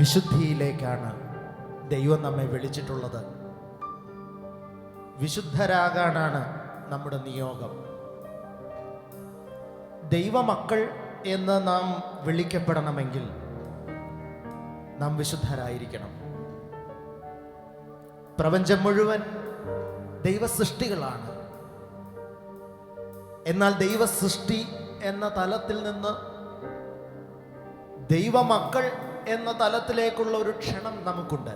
വിശുദ്ധിയിലേക്കാണ് ദൈവം നമ്മെ വിളിച്ചിട്ടുള്ളത്. വിശുദ്ധരാകാനാണ് നമ്മുടെ നിയോഗം. ദൈവമക്കൾ എന്ന് നാം വിളിക്കപ്പെടണമെങ്കിൽ നാം വിശുദ്ധരായിരിക്കണം. പ്രപഞ്ചം മുഴുവൻ ദൈവസൃഷ്ടികളാണ്. എന്നാൽ ദൈവസൃഷ്ടി എന്ന തലത്തിൽ നിന്ന് ദൈവമക്കൾ എന്ന തലത്തിലേക്കുള്ള ഒരു ക്ഷണം നമുക്കുണ്ട്.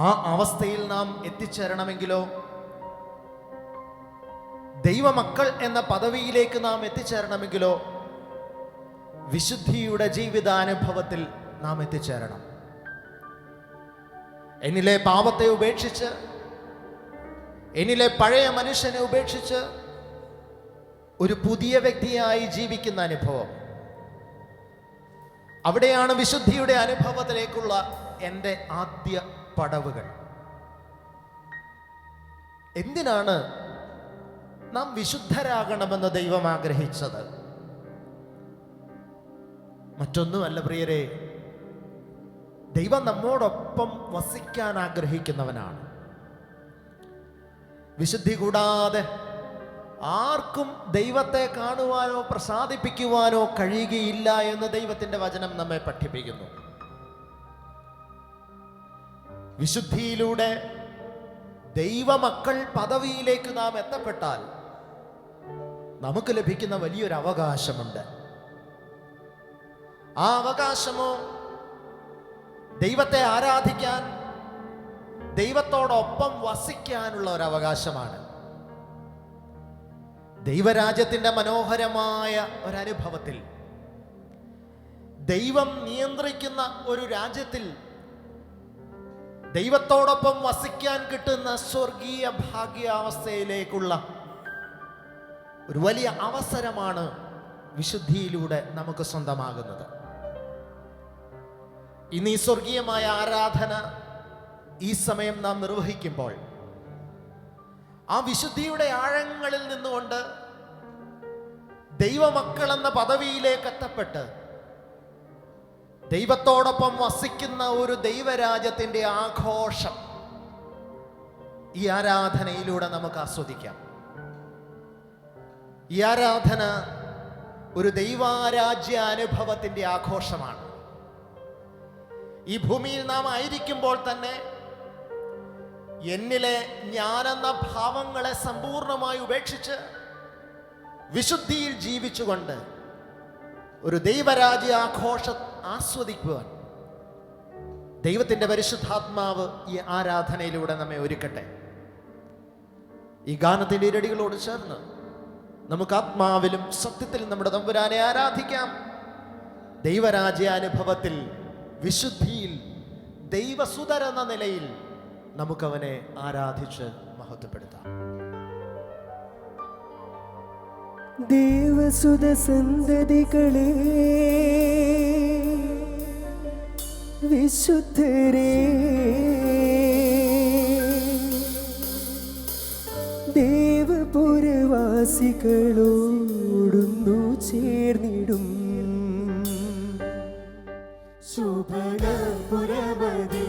ആ അവസ്ഥയിൽ നാം എത്തിച്ചേരണമെങ്കിലോ, ദൈവമക്കൾ എന്ന പദവിയിലേക്ക് നാം എത്തിച്ചേരണമെങ്കിലോ, വിശുദ്ധിയുടെ ജീവിതാനുഭവത്തിൽ നാം എത്തിച്ചേരണം. എന്നിലെ പാപത്തെ ഉപേക്ഷിച്ച്, എന്നിലെ പഴയ മനുഷ്യനെ ഉപേക്ഷിച്ച് ഒരു പുതിയ വ്യക്തിയായി ജീവിക്കുന്ന അനുഭവം, അവിടെയാണ് വിശുദ്ധിയുടെ അനുഭവത്തിലേക്കുള്ള എൻ്റെ ആദ്യ പടവുകൾ. എന്തിനാണ് നാം വിശുദ്ധരാകണമെന്ന് ദൈവം ആഗ്രഹിച്ചത്? മറ്റൊന്നുമല്ല പ്രിയരെ, ദൈവം നമ്മോടൊപ്പം വസിക്കാൻ ആഗ്രഹിക്കുന്നവനാണ്. വിശുദ്ധി കൂടാതെ ആർക്കും ദൈവത്തെ കാണുവാനോ പ്രസാദിപ്പിക്കുവാനോ കഴിയുകയില്ല എന്ന് ദൈവത്തിൻ്റെ വചനം നമ്മെ പഠിപ്പിക്കുന്നു. വിശുദ്ധിയിലൂടെ ദൈവമക്കൾ പദവിയിലേക്ക് നാം എത്തപ്പെട്ടാൽ നമുക്ക് ലഭിക്കുന്ന വലിയൊരു അവകാശമുണ്ട്. ആ അവകാശമോ ദൈവത്തെ ആരാധിക്കാൻ, ദൈവത്തോടൊപ്പം വസിക്കാനുള്ള ഒരു അവകാശമാണ്. ദൈവരാജ്യത്തിൻ്റെ മനോഹരമായ ഒരനുഭവത്തിൽ, ദൈവം നിയന്ത്രിക്കുന്ന ഒരു രാജ്യത്തിൽ ദൈവത്തോടൊപ്പം വസിക്കാൻ കിട്ടുന്ന സ്വർഗീയ ഭാഗ്യാവസ്ഥയിലേക്കുള്ള ഒരു വലിയ അവസരമാണ് വിശുദ്ധിയിലൂടെ നമുക്ക് സ്വന്തമാകുന്നത്. ഇന്ന് ഈ സ്വർഗീയമായ ആരാധന ഈ സമയം നാം നിർവഹിക്കുമ്പോൾ ആ വിശുദ്ധിയുടെ ആഴങ്ങളിൽ നിന്നുകൊണ്ട് ദൈവമക്കൾ എന്ന പദവിയിലേക്ക് എത്തപ്പെട്ട് ദൈവത്തോടൊപ്പം വസിക്കുന്ന ഒരു ദൈവരാജ്യത്തിൻ്റെ ആഘോഷം ഈ ആരാധനയിലൂടെ നമുക്ക് ആസ്വദിക്കാം. ഈ ആരാധന ഒരു ദൈവാരാജ്യ അനുഭവത്തിൻ്റെ ആഘോഷമാണ്. ഈ ഭൂമിയിൽ നാം ആയിരിക്കുമ്പോൾ തന്നെ എന്നിലെ ഞാനെന്ന ഭാവങ്ങളെ സമ്പൂർണമായി ഉപേക്ഷിച്ച് വിശുദ്ധിയിൽ ജീവിച്ചുകൊണ്ട് ഒരു ദൈവരാജ്യ ആഘോഷം ആസ്വദിക്കുവാൻ ദൈവത്തിൻ്റെ പരിശുദ്ധാത്മാവ് ഈ ആരാധനയിലൂടെ നമ്മെ ഒരുക്കട്ടെ. ഈ ഗാനത്തിൻ്റെ ഇരടികളോട് ചേർന്ന് നമുക്ക് ആത്മാവിലും സത്യത്തിലും നമ്മുടെ തമ്പുരാനെ ആരാധിക്കാം. ദൈവരാജ്യാനുഭവത്തിൽ, വിശുദ്ധിയിൽ, ദൈവസുതരെന്ന നിലയിൽ നമുക്കവനെ ആരാധിച്ച് മഹത്വപ്പെടുത്താം. ദേവസുത സന്തതികളെ, വിശുദ്ധരെ, ദേവപുരവാസികളോടൊന്നു ചേർന്നിടും ശോഭനപുരമതി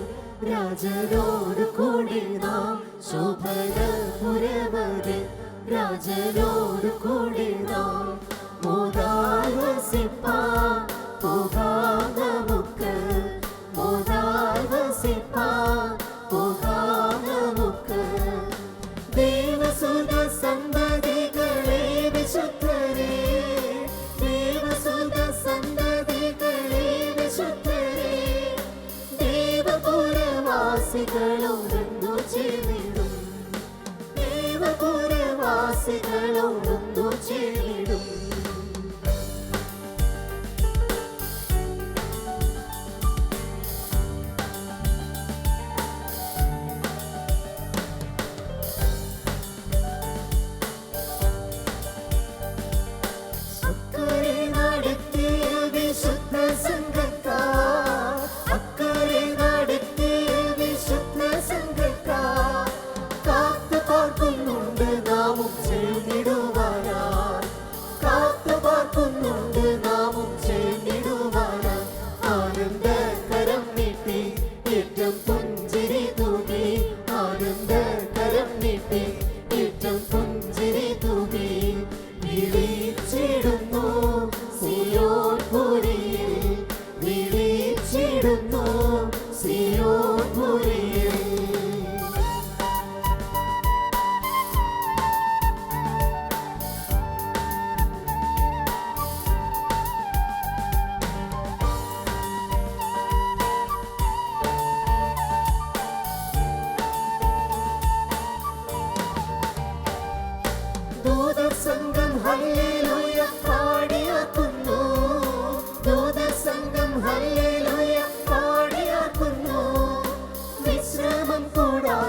രാജനോട് കൂടി നാം, ശോഭനപുരമതി രാജനോട് കൂടി നാം മോദാൽ വസിപ്പാൻ പോകാം നമുക്ക്, മോദാൽ വസിപ്പാൻ പോകാം നമുക്ക്. ദേവസുത സന്തതികളെ വിശുദ്ധരെ, ദേവസുത സന്തതികളെ വിശുദ്ധരെ, ദേവപുരവാസികളോടൊന്നു ചേർന്നിടും, ദേവപുരവാസികളോടൊന്നു ചേർന്നിടും.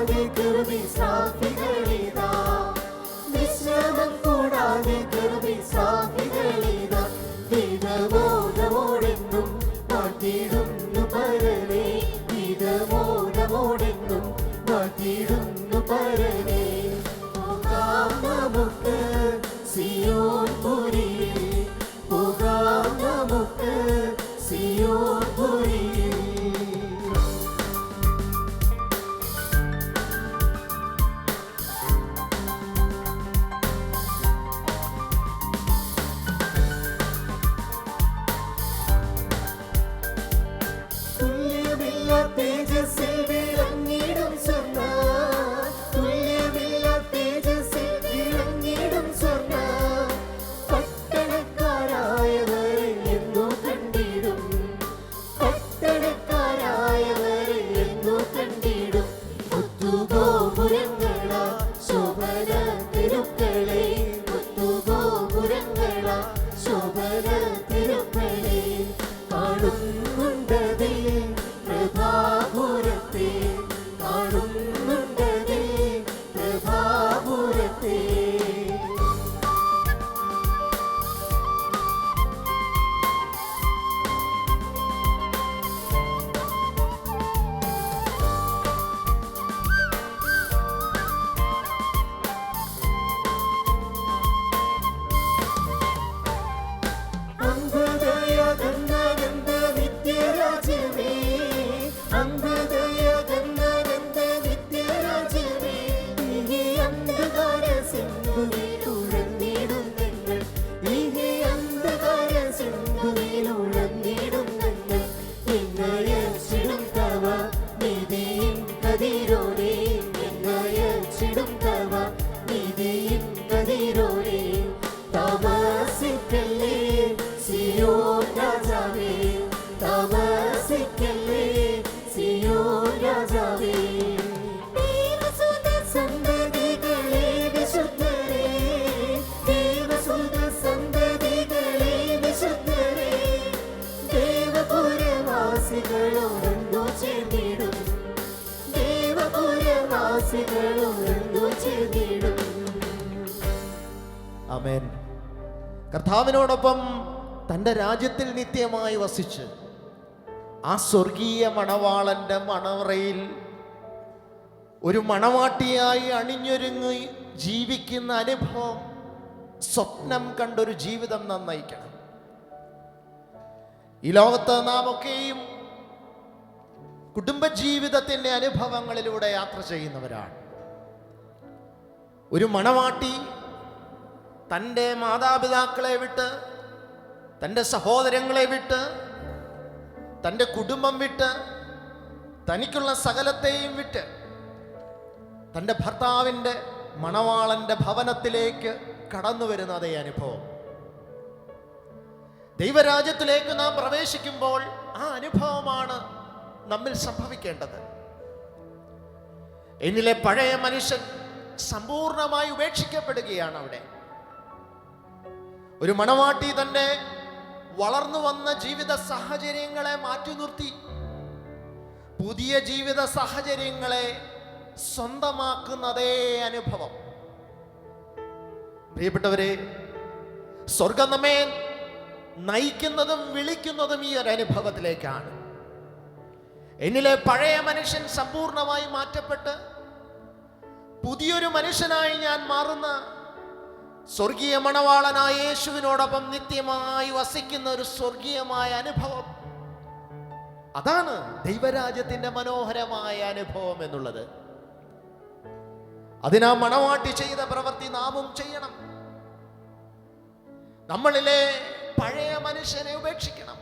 കൂടാതെ കൃപി സാക്ഷികളിതാ, വിശ്രമം കൂടാതെ കൃപി സാക്ഷികളിതാ. വിധമോദമോടെന്നും പാട്ടിടുന്നു പരനെ, വിധമോദമോടെന്നും പാട്ടിടുന്നു പരനെ. പോകാം നമുക്ക് സിയോൻ പുരിയിൽ, പോകാം നമുക്ക് സിയോൻ പുരിയിൽ. തുല്യമില്ല തേജസ്സിൽ വിളങ്ങിടും സ്വർണ്ണ, തുല്യമില്ല തേജസ്സിൽ വിളങ്ങിടും സ്വർണ്ണ. പട്ടണക്കാരായവരെ എന്നു കണ്ടിടും, പട്ടണക്കാരായവരെ എന്നു കണ്ടിടും. മുത്തുഗോപുരങ്ങളാ ശോഭന തിരുക്കളെ, മുത്തുഗോപുരങ്ങളാ ശോഭന തിരുക്കളെ. കാണുന്നുണ്ടതേ പ്രഭാപുരത്തെ, കാണുന്നുണ്ടതേ പ്രഭാപുരത്തെ. അന്ധതയകന്നനന്ദ നിത്യരാജ്യമേ, അന്ധതയകന്നനന്ദ നിത്യരാജ്യമേ. ഈ അന്ധകാര സിന്ധുവിലുഴന്നിടും ഞങ്ങൾ, ഈ അന്ധകാര സിന്ധുവിലുഴന്നിടും ഞങ്ങൾ. എന്നയച്ചിടും തവ നിധിയിൻ കതിരോടെ, എന്നയച്ചിടും തവ നിധിയിൻ കതിരോടെ. താമസിക്കല്ലേ സിയോൻ രാജാവേ, താമസിക്കല്ലേ സിയോൻ രാജാവേ. ദേവസുത സന്തതികളെ വിശുദ്ധരേ, ദേവസുത സന്തതികളെ വിശുദ്ധരേ. ദേവപുരവാസികളോടൊന്നു ചേർന്നിടും, ദേവപുരവാസികളോടൊന്നു ചേർന്നിടും. ആമേൻ. കർത്താവിനോടൊപ്പം തൻ്റെ രാജ്യത്തിൽ നിത്യമായി വസിച്ച് ആ സ്വർഗീയ മണവാളന്റെ മണവറയിൽ ഒരു മണവാട്ടിയായി അണിഞ്ഞൊരുങ്ങി ജീവിക്കുന്ന അനുഭവം സ്വപ്നം കണ്ടൊരു ജീവിതം നാം നയിക്കണം. ഈ ലോകത്ത് നാം ഒക്കെയും കുടുംബജീവിതത്തിൻ്റെ അനുഭവങ്ങളിലൂടെ യാത്ര ചെയ്യുന്നവരാണ്. ഒരു മണവാട്ടി തൻ്റെ മാതാപിതാക്കളെ വിട്ട്, തൻ്റെ സഹോദരങ്ങളെ വിട്ട്, തൻ്റെ കുടുംബം വിട്ട്, തനിക്കുള്ള സകലത്തെയും വിട്ട് തൻ്റെ ഭർത്താവിൻ്റെ മണവാളൻ്റെ ഭവനത്തിലേക്ക് കടന്നു വരുന്ന അതേ അനുഭവം. ദൈവരാജ്യത്തിലേക്ക് നാം പ്രവേശിക്കുമ്പോൾ ആ അനുഭവമാണ് നമ്മിൽ സംഭവിക്കേണ്ടത്. എന്നിലെ പഴയ മനുഷ്യൻ സമ്പൂർണമായി ഉപേക്ഷിക്കപ്പെടുകയാണ് അവിടെ. ഒരു മണവാട്ടി തന്റെ വളർന്നു വന്ന ജീവിത സാഹചര്യങ്ങളെ മാറ്റി നിർത്തി പുതിയ ജീവിത സാഹചര്യങ്ങളെ സ്വന്തമാക്കുന്ന അതേ അനുഭവം. പ്രിയപ്പെട്ടവരെ, സ്വർഗം നമ്മെ നയിക്കുന്നതും വിളിക്കുന്നതും ഈ ഒരു അനുഭവത്തിലേക്കാണ്. എന്നിലെ പഴയ മനുഷ്യൻ സമ്പൂർണമായി മാറ്റപ്പെട്ട് പുതിയൊരു മനുഷ്യനായി ഞാൻ മാറുന്ന സ്വർഗീയ മണവാളനായ യേശുവിനോടൊപ്പം നിത്യമായി വസിക്കുന്ന ഒരു സ്വർഗീയമായ അനുഭവം. അതാണ് ദൈവരാജ്യത്തിന്റെ മനോഹരമായ അനുഭവം എന്നുള്ളത്. അതിനാ മണവാട്ടി ചെയ്ത പ്രവൃത്തി നാമും ചെയ്യണം. നമ്മളിലെ പഴയ മനുഷ്യനെ ഉപേക്ഷിക്കണം.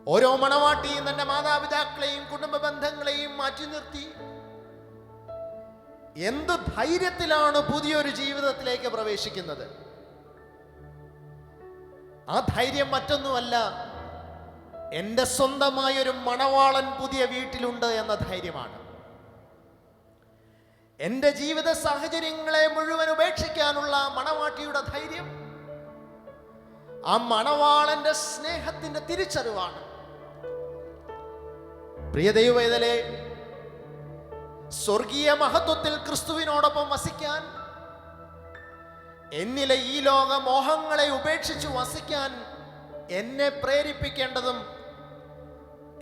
ഓരോ മണവാട്ടിയും തന്റെ മാതാപിതാക്കളെയും കുടുംബ ബന്ധങ്ങളെയും മാറ്റി നിർത്തി എന്ത് ധൈര്യത്തിലാണ് പുതിയൊരു ജീവിതത്തിലേക്ക് പ്രവേശിക്കുന്നത്? ആ ധൈര്യം മറ്റൊന്നുമല്ല, എൻ്റെ സ്വന്തമായൊരു മണവാളൻ പുതിയ വീട്ടിലുണ്ട് എന്ന ധൈര്യമാണ്. എൻ്റെ ജീവിത സാഹചര്യങ്ങളെ മുഴുവൻ ഉപേക്ഷിക്കാനുള്ള മണവാട്ടിയുടെ ധൈര്യം ആ മണവാളന്റെ സ്നേഹത്തിന്റെ തിരിച്ചറിവാണ്. പ്രിയ ദൈവവേദലേ, സ്വർഗീയ മഹത്വത്തിൽ ക്രിസ്തുവിനോടൊപ്പം വസിക്കാൻ, എന്നിലെ ഈ ലോക മോഹങ്ങളെ ഉപേക്ഷിച്ച് വസിക്കാൻ എന്നെ പ്രേരിപ്പിക്കേണ്ടതും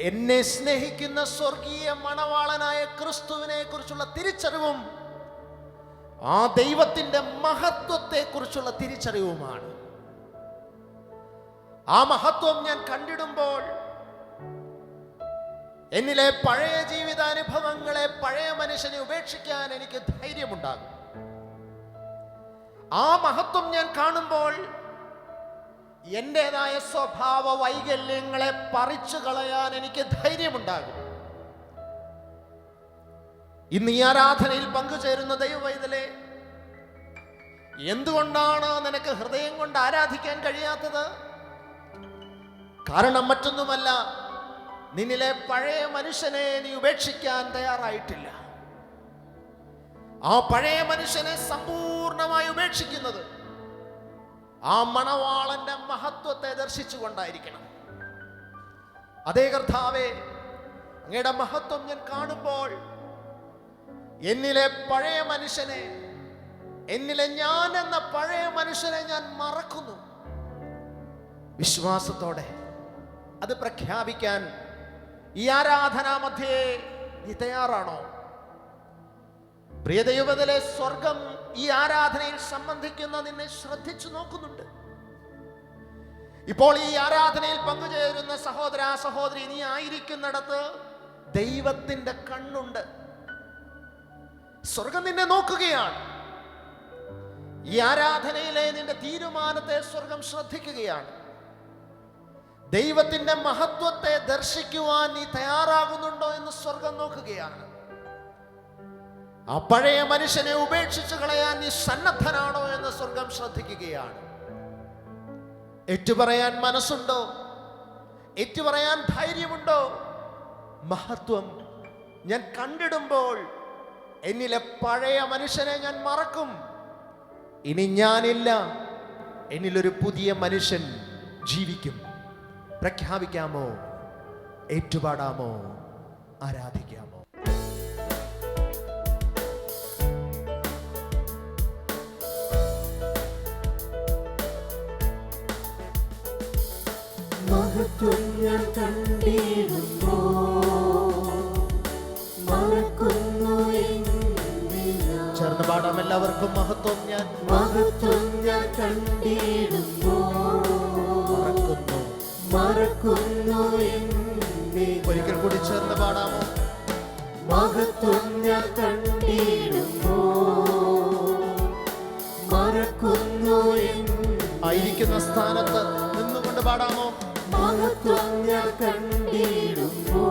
എന്നെ സ്നേഹിക്കുന്ന സ്വർഗീയ മണവാളനായ ക്രിസ്തുവിനെ കുറിച്ചുള്ള തിരിച്ചറിവും ആ ദൈവത്തിന്റെ മഹത്വത്തെ കുറിച്ചുള്ള തിരിച്ചറിവുമാണ്. ആ മഹത്വം ഞാൻ കണ്ടിടുമ്പോൾ എന്നിലെ പഴയ ജീവിതാനുഭവങ്ങളെ, പഴയ മനുഷ്യനെ ഉപേക്ഷിക്കാൻ എനിക്ക് ധൈര്യമുണ്ടാകും. ആ മഹത്വം ഞാൻ കാണുമ്പോൾ എന്റേതായ സ്വഭാവ വൈകല്യങ്ങളെ പറിച്ചു കളയാൻ എനിക്ക് ധൈര്യമുണ്ടാകും. ഇന്ന് ഈ ആരാധനയിൽ പങ്കുചേരുന്ന ദൈവവൈതലേ, എന്തുകൊണ്ടാണ് നിനക്ക് ഹൃദയം കൊണ്ട് ആരാധിക്കാൻ കഴിയാത്തത്? കാരണം മറ്റൊന്നുമല്ല, നിന്നിലെ പഴയ മനുഷ്യനെ നീ ഉപേക്ഷിക്കാൻ തയ്യാറായിട്ടില്ല. ആ പഴയ മനുഷ്യനെ സമ്പൂർണമായി ഉപേക്ഷിക്കുന്നത് ആ മണവാളന്റെ മഹത്വത്തെ ദർശിച്ചുകൊണ്ടായിരിക്കണം. അതേ കർത്താവേ, അങ്ങയുടെ മഹത്വം ഞാൻ കാണുമ്പോൾ എന്നിലെ പഴയ മനുഷ്യനെ, എന്നിലെ ഞാൻ എന്ന പഴയ മനുഷ്യനെ ഞാൻ മറക്കുന്നു. വിശ്വാസത്തോടെ അത് പ്രഖ്യാപിക്കാൻ ഈ ആരാധനാ മധ്യേ നീ തയ്യാറാണോ? പ്രിയ ദൈവത്തിലെ സ്വർഗം ഈ ആരാധനയിൽ സംബന്ധിക്കുന്ന നിന്നെ ശ്രദ്ധിച്ചു നോക്കുന്നുണ്ട്. ഇപ്പോൾ ഈ ആരാധനയിൽ പങ്കുചേരുന്ന സഹോദര സഹോദരി, നീ ആയിരിക്കുന്നിടത്ത് ദൈവത്തിന്റെ കണ്ണുണ്ട്. സ്വർഗം നിന്നെ നോക്കുകയാണ്. ഈ ആരാധനയിലെ നിന്റെ തീരുമാനത്തെ സ്വർഗം ശ്രദ്ധിക്കുകയാണ്. ദൈവത്തിന്റെ മഹത്വത്തെ ദർശിക്കുവാൻ നീ തയ്യാറാകുന്നുണ്ടോ എന്ന് സ്വർഗം നോക്കുകയാണ്. ആ പഴയ മനുഷ്യനെ ഉപേക്ഷിച്ചു കളയാൻ നീ സന്നദ്ധനാണോ എന്ന് സ്വർഗം ശ്രദ്ധിക്കുകയാണ്. ഏറ്റുപറയാൻ മനസ്സുണ്ടോ? ഏറ്റുപറയാൻ ധൈര്യമുണ്ടോ? മഹത്വം ഞാൻ കണ്ടിടുമ്പോൾ എന്നിലെ പഴയ മനുഷ്യനെ ഞാൻ മറക്കും. ഇനി ഞാനില്ല, എന്നിലൊരു പുതിയ മനുഷ്യൻ ജീവിക്കും. പ്രഖ്യാപിക്കാമോ? ഏറ്റുപാടാമോ? ആരാധിക്കാമോ? മഹത്വം ഞാൻ കണ്ടിടുമ്പോ മറക്കുന്നു ചേർന്ന് പാടാം എല്ലാവർക്കും. മഹത്വം ഞാൻ കണ്ടിടുമ്പോ മറക്കുന്നു. ഒരിക്കൽ കൂടി ചേർന്ന് പാടാമോ? മഹത്വം ഞാൻ കണ്ടിടുമ്പോ മറക്കുന്നു. ആയിരിക്കുന്ന സ്ഥാനത്ത് നിന്നുകൊണ്ട് പാടാമോ? മഹത്വം ഞാൻ കണ്ടിടുമ്പോ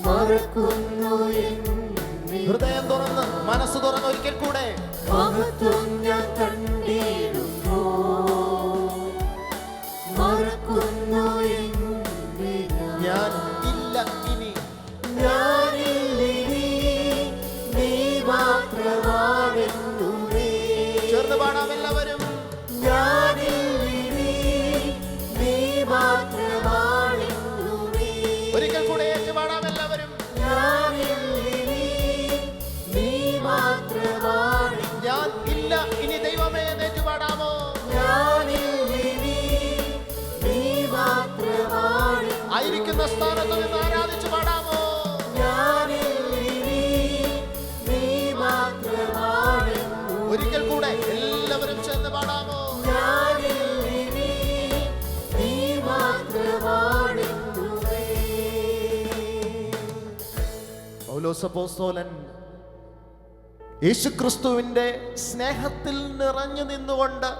മറക്കുന്നു. ഹൃദയം തുറന്ന്, മനസ്സ് തുറന്ന് ഒരിക്കൽ കൂടെ. മഹത്വം ഞാൻ കണ്ടിടുമ്പോ മറക്കുന്നു. ഞാൻ ഇല്ല ഇനി, ഞാനില്ലിനി നീ മാത്രമാണെന്നുമേ. ചേർന്ന് പാടാം എല്ലാവരും. ഞാനില്ലിനി നീ മാത്രമാണെന്നുമേ. ഒരിക്കൽ കൂടെ ഏറ്റുപാടാം എല്ലാവരും. ഞാനില്ലിനി നീ മാത്രമാണ്. ഞാൻ ഇല്ല ഇനി ദൈവമേ ഏറ്റുപാടാമോ? ഞാനില്ലിനി നീ മാത്രമാണ്. ആയിരിക്കുന്ന സ്ഥാനത്ത് നിന്ന് ആരാധിച്ചു പാടാമോ? ഞാനില്ലിനി നീ മാത്രമാണ്. ഒരിക്കൽ കൂടെ എല്ലാവരും ചേർന്ന് പാടാമോ? ഞാനില്ലിനി നീ മാത്രമാണ്. പൗലോസ് അപ്പോസ്തലൻ യേശുക്രിസ്തുവിന്റെ സ്നേഹത്തിൽ നിറഞ്ഞു നിന്നുകൊണ്ട്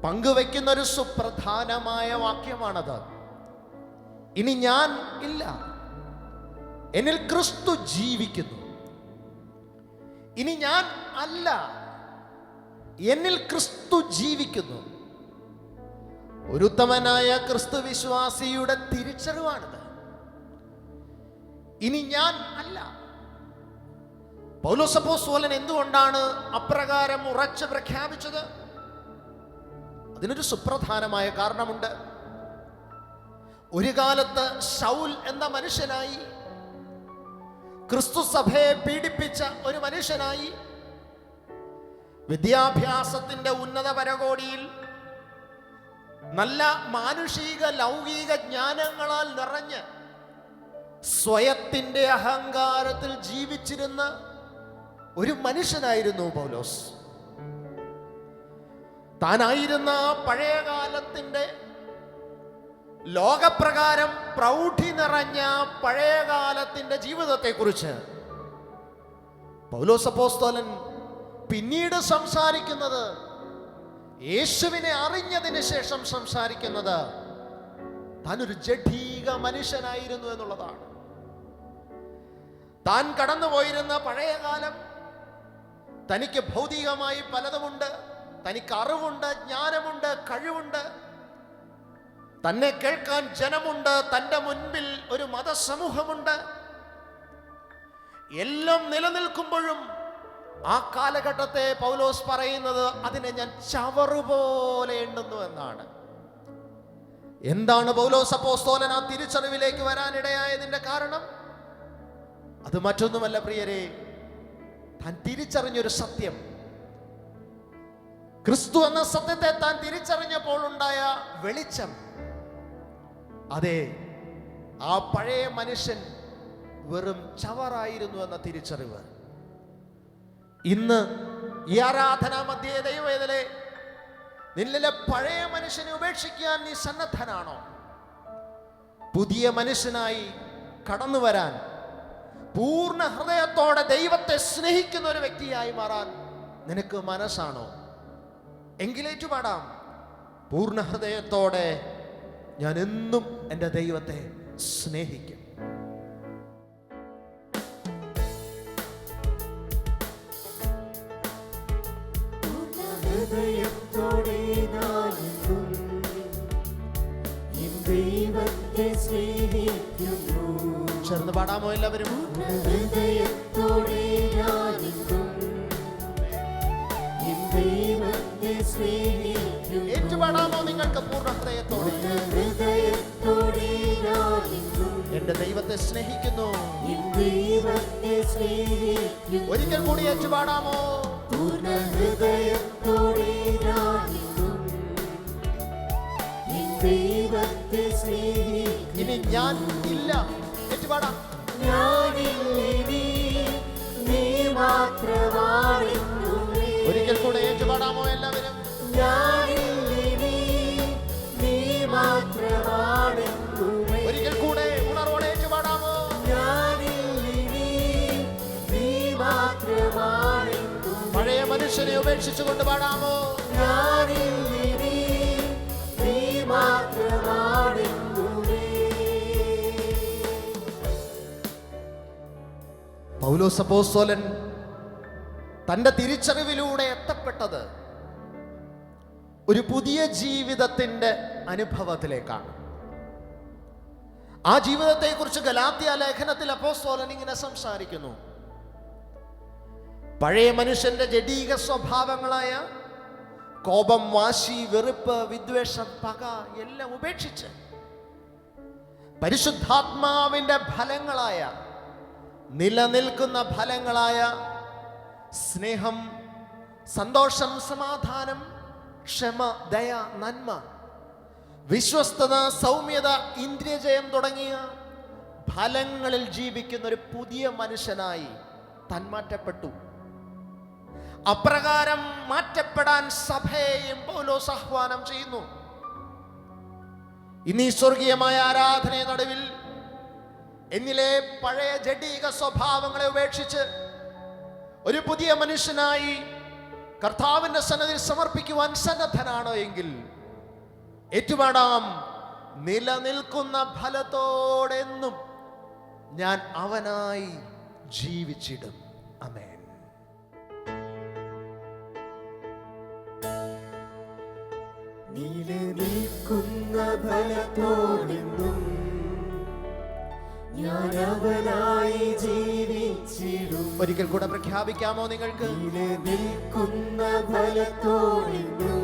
പങ്കുവെക്കുന്ന ഒരു സുപ്രധാനമായ വാക്യമാണത്. ഇനി ഞാൻ ഇല്ല, എന്നിൽ ക്രിസ്തു ജീവിക്കുന്നു. ഇനി ഞാൻ അല്ല, എന്നിൽ ക്രിസ്തു ജീവിക്കുന്നു. ഒരു ഉത്തമനായ ക്രിസ്തു വിശ്വാസിയുടെ തിരിച്ചറിവാണിത്. ഇനി ഞാൻ അല്ല. പൗലോസ് അപ്പോസ്തലൻ എന്തുകൊണ്ടാണ് അപ്രകാരം ഉറച്ചു പ്രഖ്യാപിച്ചത്? അതിനൊരു സുപ്രധാനമായ കാരണമുണ്ട്. ഒരു കാലത്ത് ശൗൽ എന്ന മനുഷ്യനായി ക്രിസ്തു സഭയെ പീഡിപ്പിച്ച ഒരു മനുഷ്യനായി, വിദ്യാഭ്യാസത്തിന്റെ ഉന്നത പരകോടിയിൽ നല്ല മാനുഷിക ലൗകിക ജ്ഞാനങ്ങളാൽ നിറഞ്ഞ് സ്വയത്തിന്റെ അഹങ്കാരത്തിൽ ജീവിച്ചിരുന്ന ഒരു മനുഷ്യനായിരുന്നു പൗലോസ്. താനായിരുന്ന പഴയകാലത്തിന്റെ ലോകപ്രകാരം പ്രൗഢി നിറഞ്ഞ പഴയകാലത്തിന്റെ ജീവിതത്തെക്കുറിച്ച് പൗലോസ് അപ്പോസ്തലൻ പിന്നീട് സംസാരിക്കുന്നത്, യേശുവിനെ അറിഞ്ഞതിന് ശേഷം സംസാരിക്കുന്നത്, താനൊരു ജഡീക മനുഷ്യനായിരുന്നു എന്നുള്ളതാണ്. താൻ കടന്നുപോയിരുന്ന പഴയകാലം, തനിക്ക് ഭൗതികമായി പലതുമുണ്ട്, തനിക്ക് അറിവുണ്ട്, ജ്ഞാനമുണ്ട്, കഴിവുണ്ട്, തന്നെ കേൾക്കാൻ ജനമുണ്ട്, തൻ്റെ മുൻപിൽ ഒരു മതസമൂഹമുണ്ട്. എല്ലാം നിലനിൽക്കുമ്പോഴും ആ കാലഘട്ടത്തെ പൗലോസ് പറയുന്നത്, അതിനെ ഞാൻ ചവറുപോലെ എണ്ണുന്നു എന്നാണ്. എന്താണ് പൗലോസ് അപ്പോസ്തലൻ ആ തിരിച്ചറിവിലേക്ക് വരാനിടയായതിന്റെ കാരണം? അത് മറ്റൊന്നുമല്ല പ്രിയരെ, താൻ തിരിച്ചറിഞ്ഞൊരു സത്യം, ക്രിസ്തു എന്ന സത്യത്തെ താൻ തിരിച്ചറിഞ്ഞപ്പോൾ ഉണ്ടായ വെളിച്ചം, അതെ, ആ പഴയ മനുഷ്യൻ വെറും ചവറായിരുന്നു എന്ന തിരിച്ചറിവ്. ഇന്ന് ഈ ആരാധനാ മധ്യേ ദൈവവേദനയിലെ നിന്നിലെ പഴയ മനുഷ്യനെ ഉപേക്ഷിക്കാൻ നീ സന്നദ്ധനാണോ? പുതിയ മനുഷ്യനായി കടന്നു വരാൻ, പൂർണ്ണ ഹൃദയത്തോടെ ദൈവത്തെ സ്നേഹിക്കുന്ന ഒരു വ്യക്തിയായി മാറാൻ നിനക്ക് മനസ്സാണോ? എങ്കിലേറ്റു പാടാം, പൂർണ്ണ ഹൃദയത്തോടെ ഞാൻ എന്നും എൻ്റെ ദൈവത്തെ സ്നേഹിക്കും. ഹൃദയത്തോടെ ഞാനെന്നും ദൈവത്തെ സ്നേഹിക്കുന്നു. ചേർന്ന് പാടാമോ എല്ലാവരും? ഹൃദയത്തോടെ ഞാനെന്നും ദൈവത്തെ സ്നേഹിക്കുന്നു. ഏറ്റുപാടാമോ നിങ്ങൾക്ക് പൂർണ്ണ ഹൃദയത്തോടെ? ഹൃദയത്തോടെ ഞാനെന്നും എന്റെ ദൈവത്തെ സ്നേഹിക്കുന്നു. ദൈവത്തെ സ്നേഹിക്കുന്നു. ഒരിക്കൽ കൂടി ഏറ്റുപാടാമോ? പൂർണ്ണ ഹൃദയത്തോടെ ഞാനെന്നും ദൈവത്തെ സ്നേഹിക്കുന്നു. ഇനി ഞാൻ ഇല്ല, ഏറ്റുപാടാം. ഞാനില്ലിനി നീ മാത്രമാണെന്നുമേ. ഒരിക്കൽ കൂടെ ഏറ്റുപാടാമോ എല്ലാവരും? ഞാനില്ലിനി നീ മാത്രമാണെന്നുമേ. ഒരിക്കൽ കൂടെ ഉണർവോടെ ഏറ്റുപാടാമോ? ഞാനില്ലിനി നീ മാത്രമാണെന്നുമേ. പഴയ മനുഷ്യനെ ഉപേക്ഷിച്ചുകൊണ്ട് പാടാമോ? ഞാനില്ലിനി നീ മാത്രമാണെന്നുമേ. പൗലോസ് അപ്പോസ്തലൻ തന്റെ തിരിച്ചറിവിലൂടെ എത്തപ്പെട്ടത് ഒരു പുതിയ ജീവിതത്തിന്റെ അനുഭവത്തിലേക്കാണ്. ആ ജീവിതത്തെക്കുറിച്ച് ഗലാത്യ ലേഖനത്തിൽ അപ്പോസ്തലൻ ഇങ്ങനെ സംസാരിക്കുന്നു. പഴയ മനുഷ്യന്റെ ജഡീക സ്വഭാവങ്ങളായ കോപം, വാശി, വെറുപ്പ്, വിദ്വേഷം, പക എല്ലാം ഉപേക്ഷിച്ച് പരിശുദ്ധാത്മാവിന്റെ ഫലങ്ങളായ, നിലനിൽക്കുന്ന ഫലങ്ങളായ സ്നേഹം, സന്തോഷം, സമാധാനം, ക്ഷമ, ദയ, നന്മ, വിശ്വസ്തത, സൗമ്യത, ഇന്ദ്രിയജയം തുടങ്ങിയ ഫലങ്ങളിൽ ജീവിക്കുന്ന ഒരു പുതിയ മനുഷ്യനായി താൻ മാറ്റപ്പെട്ടു. അപ്രകാരം മാറ്റപ്പെടാൻ സഭയെയും പൗലോസ് ആഹ്വാനം ചെയ്യുന്നു. ഇന്നീ സ്വർഗീയമായ ആരാധനയ നടുവിൽ എന്നിലെ പഴയ ജഡീക സ്വഭാവങ്ങളെ ഉപേക്ഷിച്ച് ഒരു പുതിയ മനുഷ്യനായി കർത്താവിന്റെ സന്നിധിയിൽ സമർപ്പിക്കുവാൻ സന്നദ്ധനാണോ എങ്കിൽ ഏറ്റുപാടാം, നിലനിൽക്കുന്ന ഫലത്തോടെന്നും ഞാൻ അവനായി ജീവിച്ചിടും. ആമേൻ. നിലനിൽക്കുന്ന ഫലത്തോടെന്നും ഞാൻ അവനായി ജീവിച്ചിടും. ഒരിക്കൽ കൂടെ പ്രഖ്യാപിക്കാമോ നിങ്ങൾക്ക്? നിലനിൽക്കുന്ന ഫലത്തോടെന്നും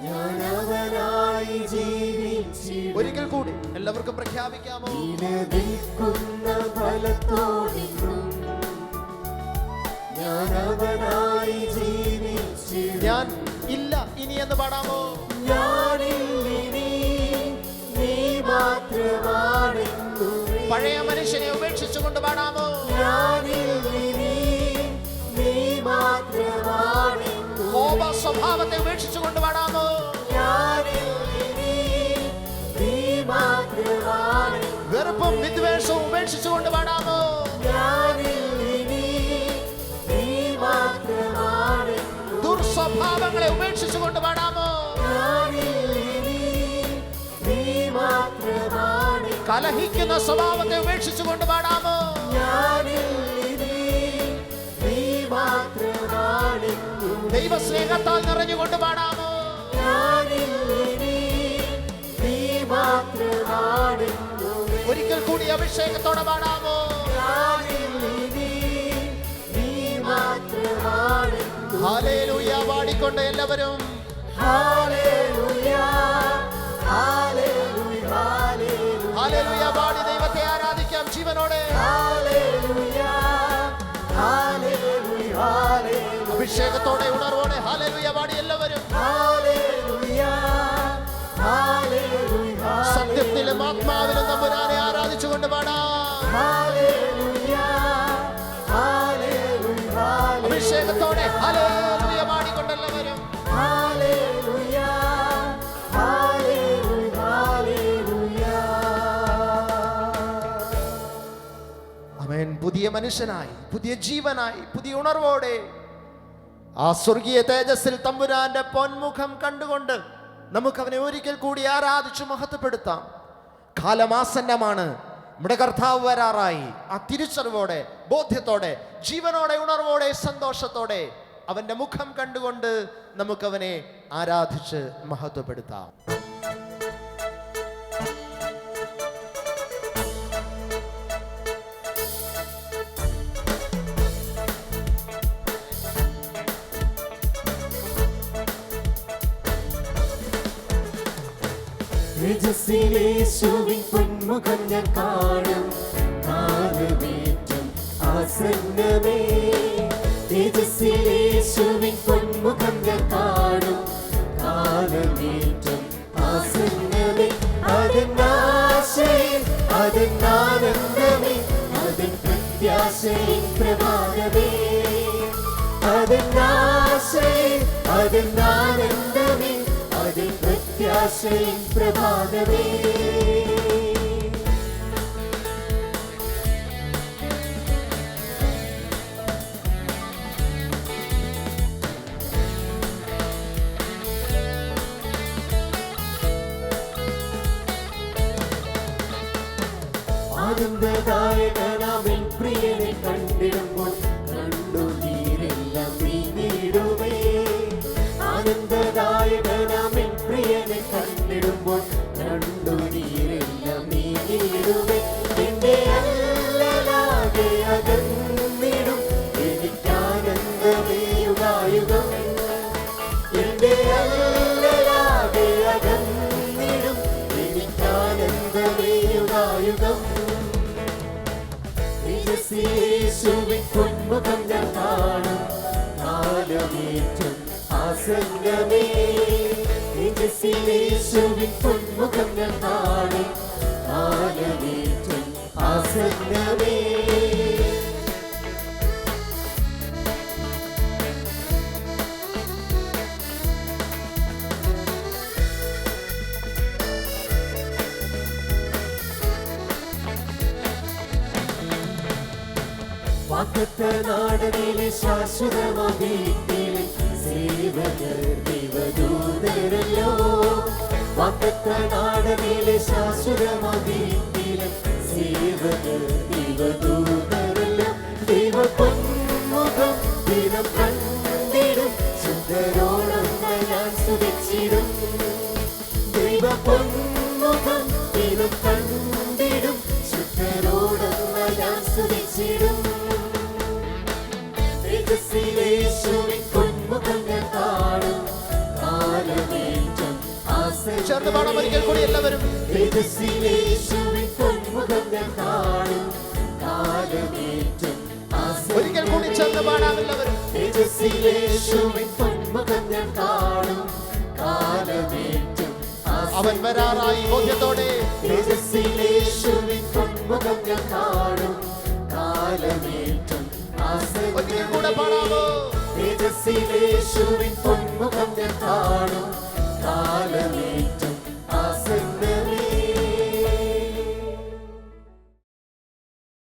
ഞാൻ അവനായി ജീവിച്ചിടും. ഒരിക്കൽ കൂടി എല്ലാവർക്കും പ്രഖ്യാപിക്കാമോ? നിലനിൽക്കുന്ന ഫലത്തോടെന്നും ഞാൻ അവനായി ജീവിച്ചിടും. ഞാൻ ഇല്ല ഇനി എന്ന് പാടാമോ? ഞാനില്ലിനി നീ മാത്രമാണെന്നു. പഴയ മനുഷ്യനെ ഉപേക്ഷിച്ചുകൊണ്ട് പാടാമോ? ഞാനില്ലിനി നീ മാത്രമാണെന്നു. കോപ സ്വഭാവത്തെ ഉപേക്ഷിച്ചുകൊണ്ട് പാടാമോ? ഞാനില്ലിനി നീ മാത്രമാണെന്നു. വെറുപ്പും വിദ്വേഷവും ഉപേക്ഷിച്ചുകൊണ്ട് പാടാമോ? ഞാനില്ലിനി നീ മാത്രമാണെന്നു. ദുർസ്വഭാവങ്ങളെ ഉപേക്ഷിച്ചുകൊണ്ട് പാടാമോ? ഞാനില്ലിനി നീ മാത്രമാണെന്നു. കലഹിക്കുന്ന സ്വഭാവത്തെ ഉപേക്ഷിച്ചുകൊണ്ട് പാടാമോ? ഞാനില്ലിനി നീ മാത്രമാണെന്നു. ദൈവസ്നേഹത്താൽ നിറഞ്ഞുകൊണ്ട് പാടാമോ? ഞാനില്ലിനി നീ മാത്രമാണെന്നു. ഒരിക്കൽ കൂടി അഭിഷേകത്തോടെ പാടാമോ? ഞാനില്ലിനി നീ മാത്രമാണെന്നു. ഹല്ലേലൂയ പാടിക്കൊണ്ട് എല്ലാവരും ഹല്ലേലൂയ ഹല്ലേലൂയ ഹല്ലേലൂയ ഹല്ലേലൂയ പാടി ദൈവത്തെ ആരാധിക്കാം ജീവനോടെ. ഹല്ലേലൂയ ഹല്ലേലൂയ ഹല്ലേലൂയ അഭിഷേകത്തോടെ ഉണർവോടെ ഹല്ലേലൂയ പാടി എല്ലാവരും ഹല്ലേലൂയ ഹല്ലേലൂയ സത്യത്തിലും ആത്മാവിലും തമ്പുരാനെ ആരാധിച്ചുകൊണ്ട് പാടാം. ഹല്ലേലൂയ ഹല്ലേലൂയ അഭിഷേകത്തോടെ ഹല്ലേലൂയ പാടിക്കൊണ്ട് എല്ലാവരും ഹല്ലേലൂയ ഹല്ലേലൂയ ഹല്ലേലൂയ. ആമേൻ. പുതിയ മനുഷ്യനായി, പുതിയ ജീവനായി, പുതിയ ഉണർവോടെ ആ സ്വർഗീയ തേജസ്സിൽ തമ്പുരാന്റെ പൊന്മുഖം കണ്ടുകൊണ്ട് നമുക്ക് അവനെ ഒരിക്കൽ കൂടി ആരാധിച്ചു മഹത്വപ്പെടുത്താം. കാലമാസന്നമാണ്. നമ്മുടെ കർത്താവ് വരാറായി. ആ തിരിച്ചറിവോടെ, ബോധ്യത്തോടെ, ജീവനോടെ, ഉണർവോടെ, സന്തോഷത്തോടെ അവന്റെ മുഖം കണ്ടുകൊണ്ട് നമുക്കവനെ ആരാധിച്ച് മഹത്വപ്പെടുത്താം. യേശുവിൻ പൊന്മുഖം ഞാൻ കാണും. കാലമേറ്റം ആസന്നമേ. യേശുവിൻ പൊന്മുഖം ഞാൻ കാണും. കാലമേറ്റം ആസന്നമേ. അതെന്നാശയിൽ അതെന്നാനന്ദമേ. അതെൻ പ്രത്യാശയിൻ പ്രഭാതമേ. അതെന്നാശയിൽ അതെന്നാനന്ദമേ. അതെൻ പ്രത്യാശയിൻ പ്രഭാതമേ. ആനന്ദദായകനാമൻ പ്രിയനെ കണ്ടിടുമ്പോൾ കണ്ണുനീരെല്ലാം നീങ്ങിടുമേ. ആനന്ദദായകനാമൻ പ്രിയനെ കണ്ടിടുമ്പോൾ കണ്ണുനീരെല്ലാം നീങ്ങിടുമേ. എന്റെ അല്ലലാകെ അകന്നിടും എനിക്കാനന്ദമേ യുഗായുഗം. എന്റെ അല്ലലാകെ അകന്നിടും എനിക്കാനന്ദമേ യുഗായുഗം. യേശുവിൻ പൊന്മുഖം ഞാൻ കാണും. കാലമേറ്റം ആസന്നമേ. യേശുവിൻ പൊന്മുഖം ഞാൻ കാണും. കാലമേറ്റം ആസന്നമേ. വാഗ്ദത്തനാടനിലെ ശാശ്വതമീട്ടിലെ സേവകർ ദൈവദൂതരല്ലോ. വാഗ്ദത്തനാടനിലെ ശാശ്വതമീട്ടിലെ സേവകർ ദൈവദൂതരല്ലോ. ദൈവപൊന്മുഖം ദിനം കണ്ടിടും. ശുദ്ധരോടൊന്ന ഞാൻ സ്തുതിച്ചിടും. ദൈവപൊന്മുഖം ദിനം കണ്ടിടും. ശുദ്ധരോടൊന്ന ഞാൻ സ്തുതിച്ചിടും. യേശുവിൻ പൊന്മുഖം ഞാൻ കാണും. കാലമേറ്റം ചേർന്ന് പാടാം ഒരിക്കൽ കൂടി എല്ലാവരും. തേജസ്സിലേശുവിൻ പൊന്മുഖം ഞാൻ കാണും കാലമേറ്റും ഒരിക്കൽ കൂടി ചേർന്ന് പാടാം എല്ലാവരും. തേജസ്സിലേശുവിൻ പൊന്മുഖം ഞാൻ കാണും കാലമേറ്റും അവൻ വരാറായി ബോധ്യത്തോടെ. തേജസ്സിലേശുവിൻ പൊന്മുഖം ഞാൻ കാണും കാലമേറ്റും ഒരിക്കൽ കൂടെ പാടാമോ? തേജസ്സിലേശുവിൻ പൊന്മുഖം